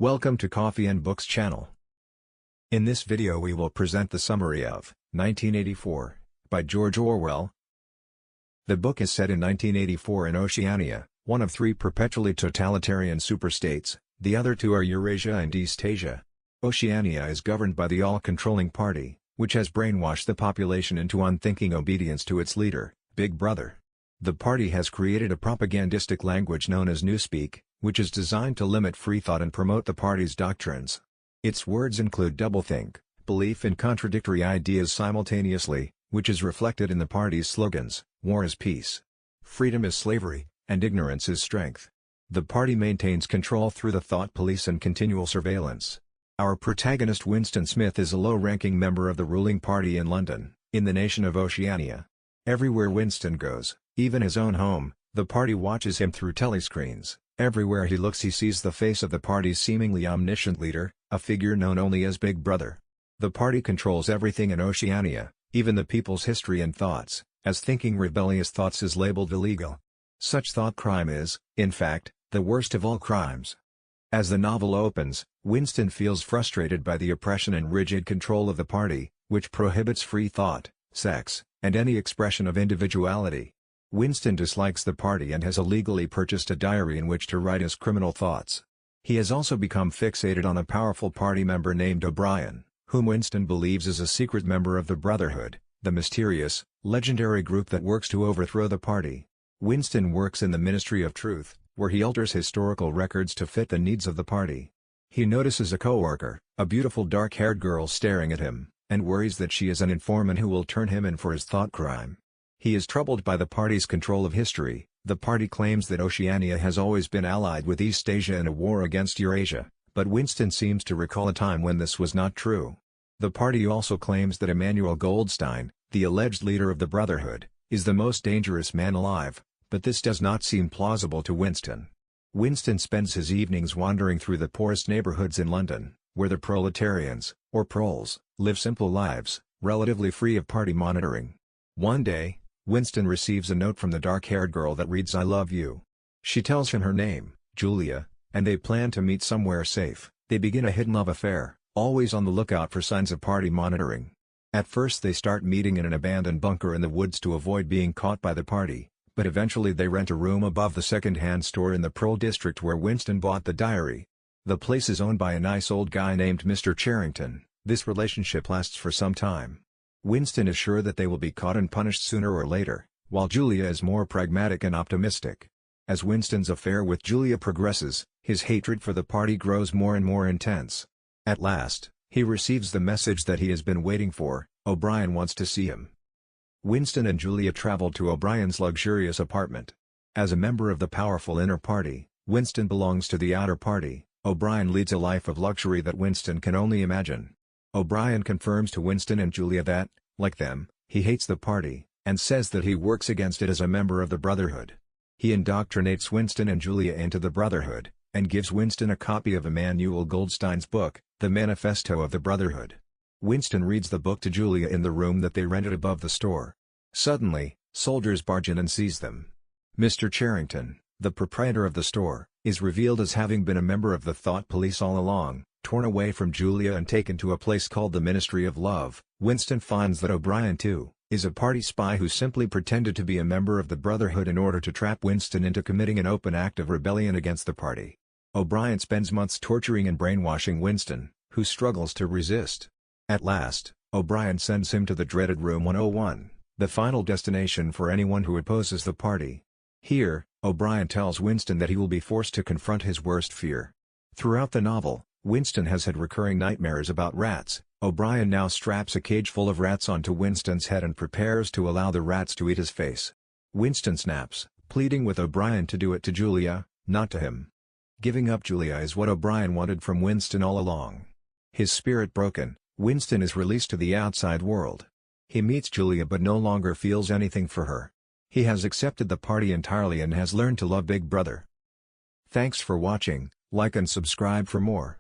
Welcome to Coffee and Books channel. In this video we will present the summary of 1984 by George Orwell. The book is set in 1984 in Oceania, one of three perpetually totalitarian superstates. The other two are Eurasia and Eastasia. Oceania is governed by the all-controlling party, which has brainwashed the population into unthinking obedience to its leader, Big Brother. The party has created a propagandistic language known as newspeak, which is designed to limit free thought and promote the party's doctrines. Its words include doublethink, belief in contradictory ideas simultaneously, which is reflected in the party's slogans: war is peace, freedom is slavery, and ignorance is strength. The party maintains control through the thought police and continual surveillance. Our protagonist Winston Smith is a low-ranking member of the ruling party in London, in the nation of Oceania. Everywhere Winston goes, even his own home, the party watches him through telescreens. Everywhere he looks he sees the face of the party's seemingly omniscient leader, a figure known only as Big Brother. The party controls everything in Oceania, even the people's history and thoughts, as thinking rebellious thoughts is labeled illegal. Such thought crime is, in fact, the worst of all crimes. As the novel opens, Winston feels frustrated by the oppression and rigid control of the party, which prohibits free thought, sex, and any expression of individuality. Winston dislikes the party and has illegally purchased a diary in which to write his criminal thoughts. He has also become fixated on a powerful party member named O'Brien, whom Winston believes is a secret member of the Brotherhood, the mysterious, legendary group that works to overthrow the party. Winston works in the Ministry of Truth, where he alters historical records to fit the needs of the party. He notices a co-worker, a beautiful dark-haired girl staring at him, and worries that she is an informant who will turn him in for his thought crime. He is troubled by the party's control of history. The party claims that Oceania has always been allied with Eastasia in a war against Eurasia, but Winston seems to recall a time when this was not true. The party also claims that Emmanuel Goldstein, the alleged leader of the Brotherhood, is the most dangerous man alive, but this does not seem plausible to Winston. Winston spends his evenings wandering through the poorest neighborhoods in London, where the proletarians, or proles, live simple lives, relatively free of party monitoring. One day, Winston receives a note from the dark-haired girl that reads, "I love you." She tells him her name, Julia, and they plan to meet somewhere safe. They begin a hidden love affair, always on the lookout for signs of party monitoring. At first they start meeting in an abandoned bunker in the woods to avoid being caught by the party, but eventually they rent a room above the second-hand store in the Prole district where Winston bought the diary. The place is owned by a nice old guy named Mr. Charrington. This relationship lasts for some time. Winston is sure that they will be caught and punished sooner or later, while Julia is more pragmatic and optimistic. As Winston's affair with Julia progresses, his hatred for the party grows more and more intense. At last, he receives the message that he has been waiting for: O'Brien wants to see him. Winston and Julia travel to O'Brien's luxurious apartment. As a member of the powerful inner party, Winston belongs to the outer party. O'Brien leads a life of luxury that Winston can only imagine. O'Brien confirms to Winston and Julia that, like them, he hates the party, and says that he works against it as a member of the Brotherhood. He indoctrinates Winston and Julia into the Brotherhood, and gives Winston a copy of Emmanuel Goldstein's book, The Manifesto of the Brotherhood. Winston reads the book to Julia in the room that they rented above the store. Suddenly, soldiers barge in and seize them. Mr. Charrington, the proprietor of the store, is revealed as having been a member of the thought police all along, torn away from Julia and taken to a place called the Ministry of Love. Winston finds that O'Brien, too, is a party spy who simply pretended to be a member of the Brotherhood in order to trap Winston into committing an open act of rebellion against the party. O'Brien spends months torturing and brainwashing Winston, who struggles to resist. At last, O'Brien sends him to the dreaded Room 101, the final destination for anyone who opposes the party. Here, O'Brien tells Winston that he will be forced to confront his worst fear. Throughout the novel, Winston has had recurring nightmares about rats. O'Brien now straps a cage full of rats onto Winston's head and prepares to allow the rats to eat his face. Winston snaps, pleading with O'Brien to do it to Julia, not to him. Giving up Julia is what O'Brien wanted from Winston all along. His spirit broken, Winston is released to the outside world. He meets Julia but no longer feels anything for her. He has accepted the party entirely and has learned to love Big Brother. Thanks for watching, like and subscribe for more.